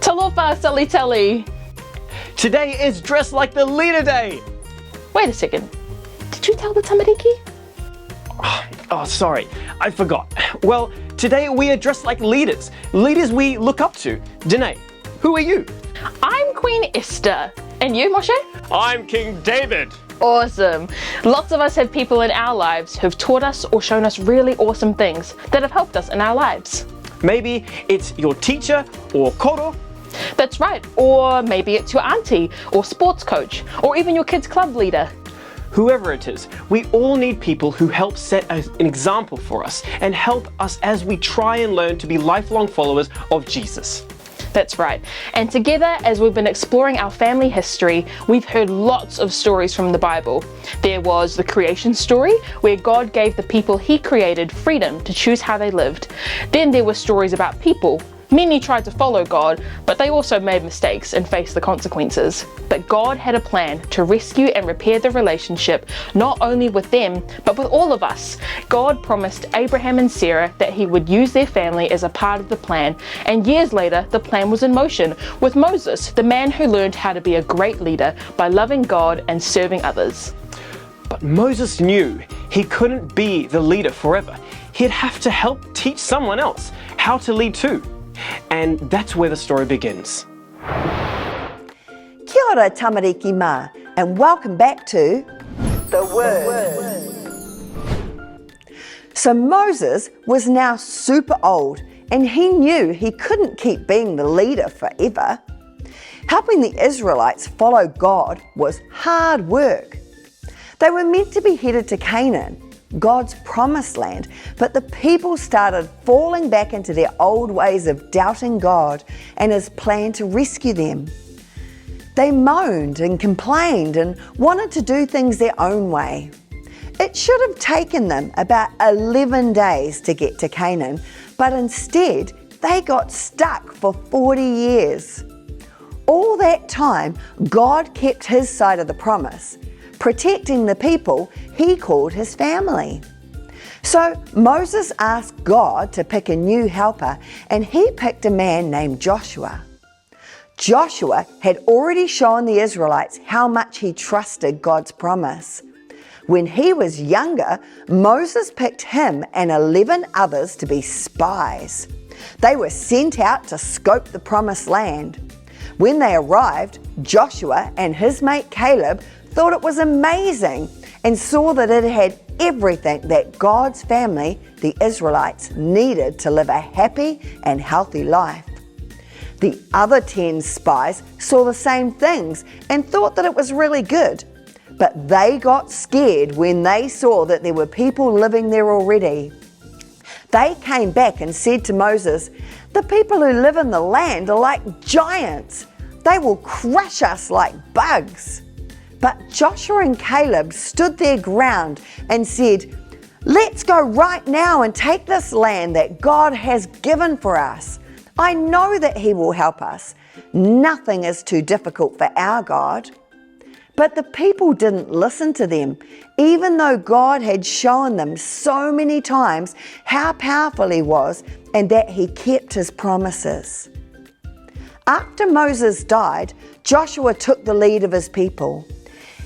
Talofa, Sally Telly. Today is Dress Like the Leader Day. Wait a second. Did you tell the tamariki? Oh, sorry, I forgot. Well, today we are dressed like leaders. Leaders we look up to. Danae, who are you? I'm Queen Esther. And you, Moshe? I'm King David. Awesome. Lots of us have people in our lives who've taught us or shown us really awesome things that have helped us in our lives. Maybe it's your teacher or koro. That's right. Or maybe it's your auntie or sports coach or even your kids' club leader. Whoever it is, we all need people who help set an example for us and help us as we try and learn to be lifelong followers of Jesus. That's right. And together, as we've been exploring our family history, we've heard lots of stories from the Bible. There was the creation story, where God gave the people He created freedom to choose how they lived. Then there were stories about people. Many tried to follow God, but they also made mistakes and faced the consequences. But God had a plan to rescue and repair the relationship, not only with them, but with all of us. God promised Abraham and Sarah that He would use their family as a part of the plan, and years later, the plan was in motion with Moses, the man who learned how to be a great leader by loving God and serving others. But Moses knew he couldn't be the leader forever. He'd have to help teach someone else how to lead too. And that's where the story begins. Kia ora tamariki mā, and welcome back to The Word. So Moses was now super old, and he knew he couldn't keep being the leader forever. Helping the Israelites follow God was hard work. They were meant to be headed to Canaan, God's promised land, but the people started falling back into their old ways of doubting God and His plan to rescue them. They moaned and complained and wanted to do things their own way. It should have taken them about 11 days to get to Canaan, but instead they got stuck for 40 years. All that time, God kept His side of the promise, protecting the people He called His family. So Moses asked God to pick a new helper, and He picked a man named Joshua. Joshua had already shown the Israelites how much he trusted God's promise. When he was younger, Moses picked him and 11 others to be spies. They were sent out to scope the promised land. When they arrived, Joshua and his mate Caleb thought it was amazing and saw that it had everything that God's family, the Israelites, needed to live a happy and healthy life. The other 10 spies saw the same things and thought that it was really good, but they got scared when they saw that there were people living there already. They came back and said to Moses, "The people who live in the land are like giants. They will crush us like bugs." But Joshua and Caleb stood their ground and said, "Let's go right now and take this land that God has given for us. I know that He will help us. Nothing is too difficult for our God." But the people didn't listen to them, even though God had shown them so many times how powerful He was and that He kept His promises. After Moses died, Joshua took the lead of his people.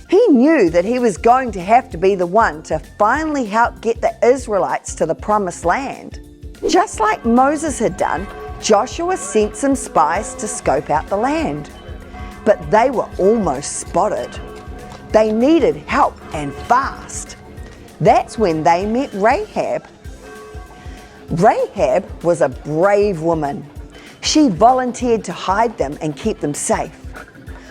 He knew that he was going to have to be the one to finally help get the Israelites to the promised land. Just like Moses had done, Joshua sent some spies to scope out the land. But they were almost spotted. They needed help and fast. That's when they met Rahab. Rahab was a brave woman. She volunteered to hide them and keep them safe.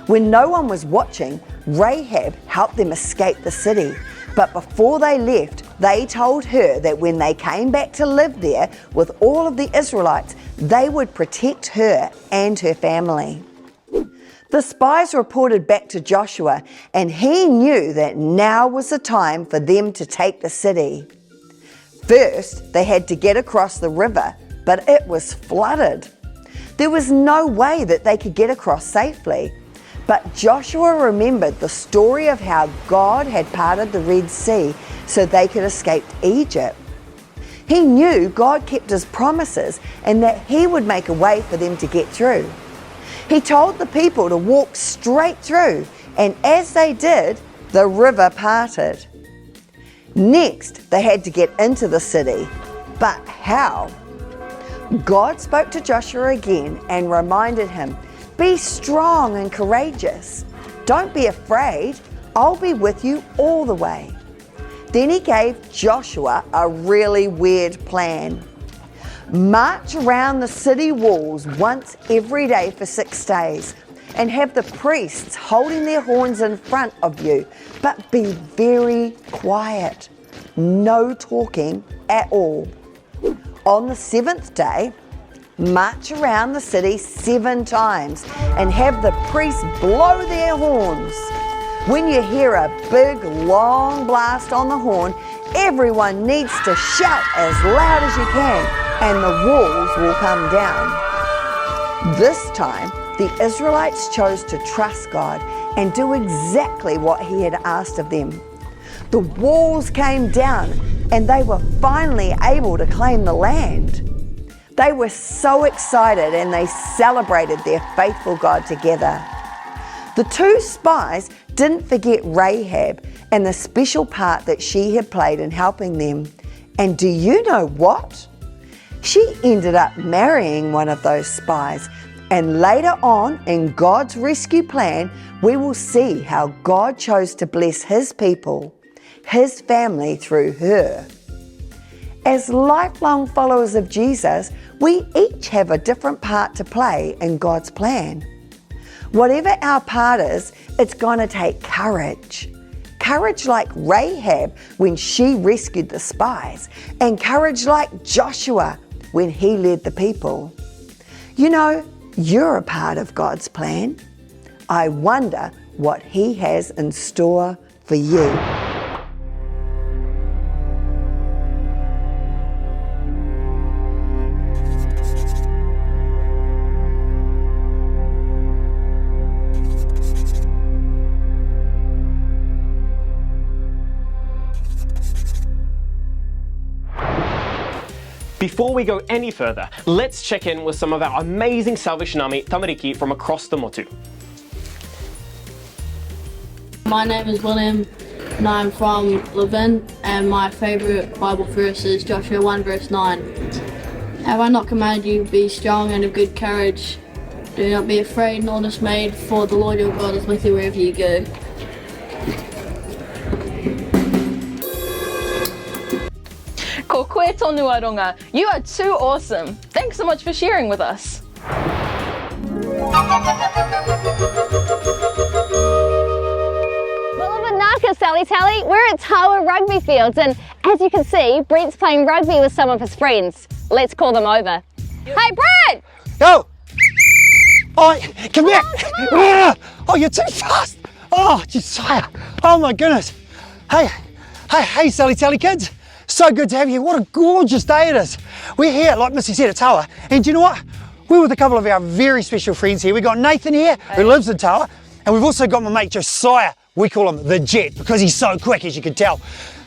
When no one was watching, Rahab helped them escape the city. But before they left, they told her that when they came back to live there with all of the Israelites, they would protect her and her family. The spies reported back to Joshua, and he knew that now was the time for them to take the city. First, they had to get across the river, but it was flooded. There was no way that they could get across safely. But Joshua remembered the story of how God had parted the Red Sea so they could escape Egypt. He knew God kept His promises and that He would make a way for them to get through. He told the people to walk straight through, and as they did, the river parted. Next, they had to get into the city. But how? God spoke to Joshua again and reminded him, "Be strong and courageous. Don't be afraid. I'll be with you all the way." Then he gave Joshua a really weird plan. March around the city walls once every day for 6 days and have the priests holding their horns in front of you, but be very quiet. No talking at all. On the 7th day, march around the city 7 times and have the priests blow their horns. When you hear a big, long blast on the horn, everyone needs to shout as loud as you can, and the walls will come down. This time, the Israelites chose to trust God and do exactly what He had asked of them. The walls came down, and they were finally able to claim the land. They were so excited, and they celebrated their faithful God together. The 2 spies didn't forget Rahab and the special part that she had played in helping them. And do you know what? She ended up marrying one of those spies. And later on in God's rescue plan, we will see how God chose to bless His people, His family through her. As lifelong followers of Jesus, we each have a different part to play in God's plan. Whatever our part is, it's going to take courage. Courage like Rahab when she rescued the spies, and courage like Joshua when he led the people. You know, you're a part of God's plan. I wonder what He has in store for you. Before we go any further, let's check in with some of our amazing Salvation Army tamariki from across the motu. My name is William and I'm from Levin, and my favourite Bible verse is Joshua 1 verse 9. Have I not commanded you, be strong and of good courage? Do not be afraid nor dismayed, for the Lord your God is with you wherever you go. Ko koe tonu aronga. You are too awesome. Thanks so much for sharing with us. Naka, Sally Telly. We're at Tawa Rugby Fields, and as you can see, Brent's playing rugby with some of his friends. Let's call them over. Hey, Brent! Go! Oh, come here! Oh, you're too fast! Oh, Josiah! Oh my goodness! Hey, Sally Telly kids! So good to have you. What a gorgeous day it is. We're here, like Missy said, at Tawa, and do you know what? We're with a couple of our very special friends here. We've got Nathan here, who lives in Tawa, and we've also got my mate Josiah. We call him the Jet because he's so quick, as you can tell.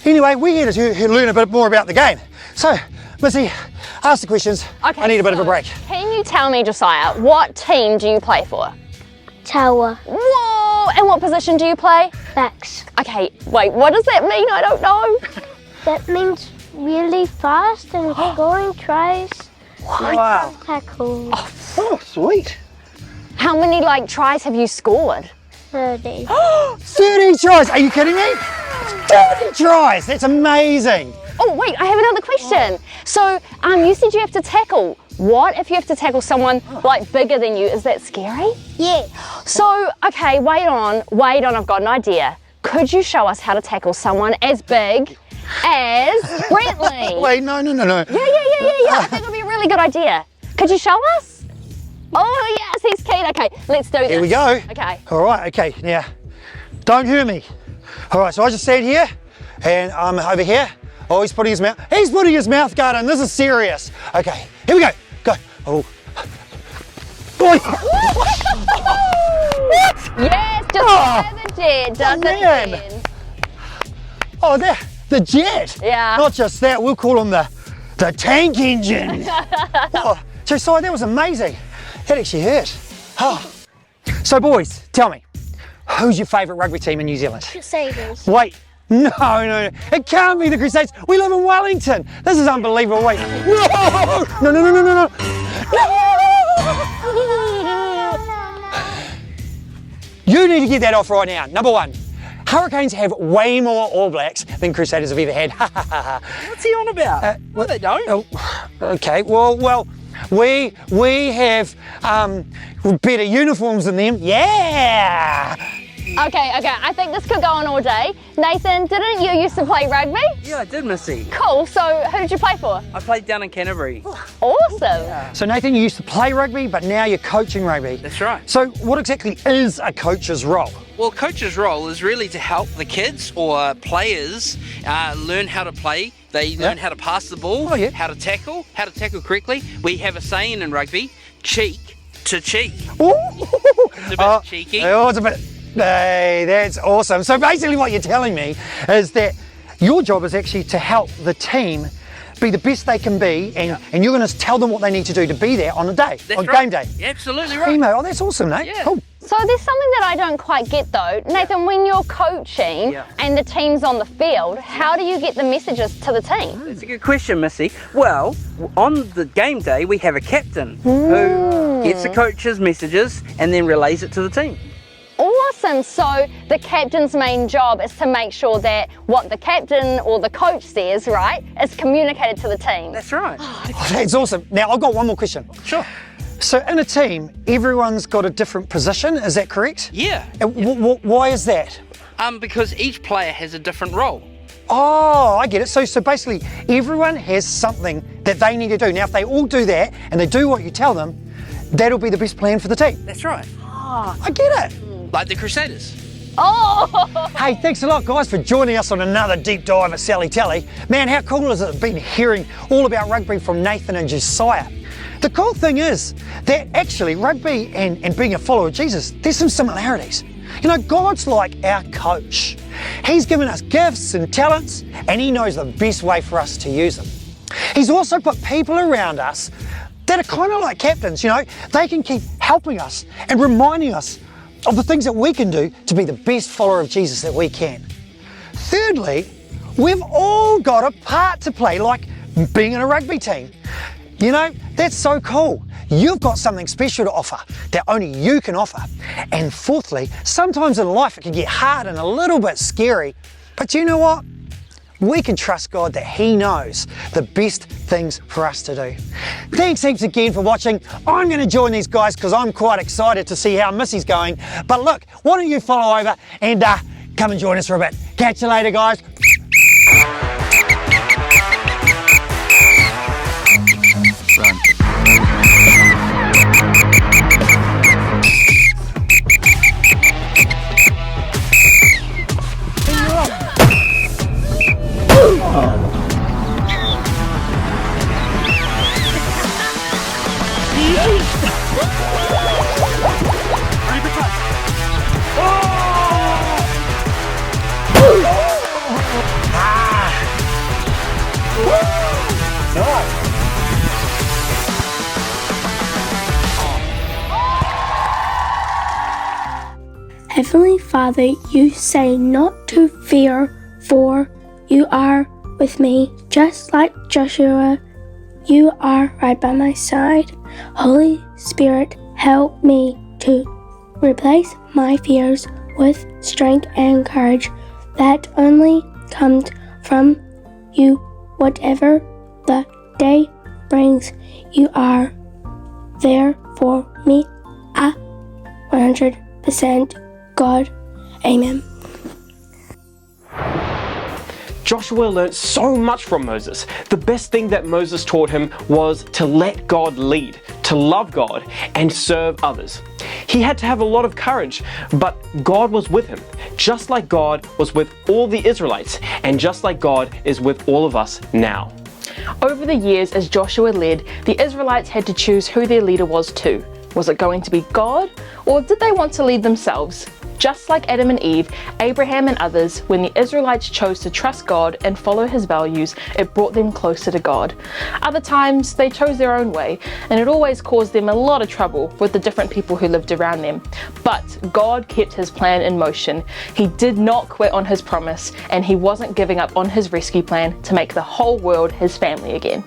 Anyway, we're here to learn a bit more about the game. So, Missy, ask the questions. Okay, I need a bit of a break. Can you tell me, Josiah, what team do you play for? Tower. Whoa! And what position do you play? Backs. Okay, wait, what does that mean? I don't know. That means really fast and scoring tries. Wow. Tackles. Oh, sweet. How many tries have you scored? 30. 30 tries, are you kidding me? 30 tries, that's amazing. Oh wait, I have another question. So, you said you have to tackle. What if you have to tackle someone bigger than you? Is that scary? Yeah. So, okay, wait on, I've got an idea. Could you show us how to tackle someone as big as Brentley? Wait, no. Yeah. I think it would be a really good idea. Could you show us? Oh yes, he's keen. Okay, let's do this. Here we go. Okay. All right, okay, now, don't hurt me. All right, so I just stand here, and I'm over here. Oh, he's putting his mouth guard in. This is serious. Okay, here we go. Go. Oh. Boy. What? Yes, just the Jet does it man. again. Oh, the Jet. Yeah. Not just that, we'll call him the tank engine. Oh, Josiah, that was amazing. That actually hurt. So boys, tell me, who's your favourite rugby team in New Zealand? Crusaders. Wait, no, it can't be the Crusaders. We live in Wellington. This is unbelievable. Wait, no. You need to get that off right now. Number one, Hurricanes have way more All Blacks than Crusaders have ever had. What's he on about? No, they don't. Okay, well, we have better uniforms than them. Yeah. Okay, I think this could go on all day. Nathan, didn't you used to play rugby? Yeah, I did, Missy. Cool, so who did you play for? I played down in Canterbury. Awesome. So Nathan, you used to play rugby, but now you're coaching rugby. That's right. So what exactly is a coach's role? Well, coach's role is really to help the kids or players learn how to play. They learn how to pass the ball, how to tackle correctly. We have a saying in rugby, cheek to cheek. Ooh. It's a bit cheeky. Oh, it's a bit. Hey, that's awesome. So basically what you're telling me is that your job is actually to help the team be the best they can be, and you're going to tell them what they need to do to be there on the day, That's on right. game day. Yeah, absolutely right. Emo, oh, that's awesome, Nate. Yeah. Cool. So there's something that I don't quite get though. Nathan, when you're coaching and the team's on the field, how do you get the messages to the team? That's a good question, Missy. Well, on the game day, we have a captain who gets the coach's messages and then relays it to the team. Awesome, so the captain's main job is to make sure that what the captain or the coach says, right, is communicated to the team. That's right. Oh, that's awesome. Now, I've got one more question. Sure. So in a team, everyone's got a different position, is that correct? Yeah. And why is that? Because each player has a different role. Oh, I get it. So basically, everyone has something that they need to do. Now, if they all do that and they do what you tell them, that'll be the best plan for the team. That's right. Oh, I get it. Like the Crusaders. Oh! Hey, thanks a lot, guys, for joining us on another deep dive at Sally Telly. Man, how cool has it been hearing all about rugby from Nathan and Josiah? The cool thing is that actually rugby and being a follower of Jesus, there's some similarities. You know, God's like our coach. He's given us gifts and talents, and He knows the best way for us to use them. He's also put people around us that are kind of like captains, you know. They can keep helping us and reminding us of the things that we can do to be the best follower of Jesus that we can. Thirdly, we've all got a part to play, like being in a rugby team. You know, that's so cool. You've got something special to offer that only you can offer. And fourthly, sometimes in life it can get hard and a little bit scary, but you know what? We can trust God that He knows the best things for us to do. Thanks heaps again for watching. I'm going to join these guys because I'm quite excited to see how Missy's going. But look, why don't you follow over and come and join us for a bit. Catch you later, guys. Heavenly Father, you say not to fear, for you are with me, just like Joshua. You are right by my side. Holy Spirit, help me to replace my fears with strength and courage that only comes from you. Whatever the day brings, you are there for me. 100% God. Amen. Joshua learnt so much from Moses. The best thing that Moses taught him was to let God lead, to love God and serve others. He had to have a lot of courage, but God was with him, just like God was with all the Israelites, and just like God is with all of us now. Over the years, as Joshua led, the Israelites had to choose who their leader was too. Was it going to be God, or did they want to lead themselves? Just like Adam and Eve, Abraham and others, when the Israelites chose to trust God and follow his values, it brought them closer to God. Other times, they chose their own way, and it always caused them a lot of trouble with the different people who lived around them. But God kept his plan in motion. He did not quit on his promise, and he wasn't giving up on his rescue plan to make the whole world his family again.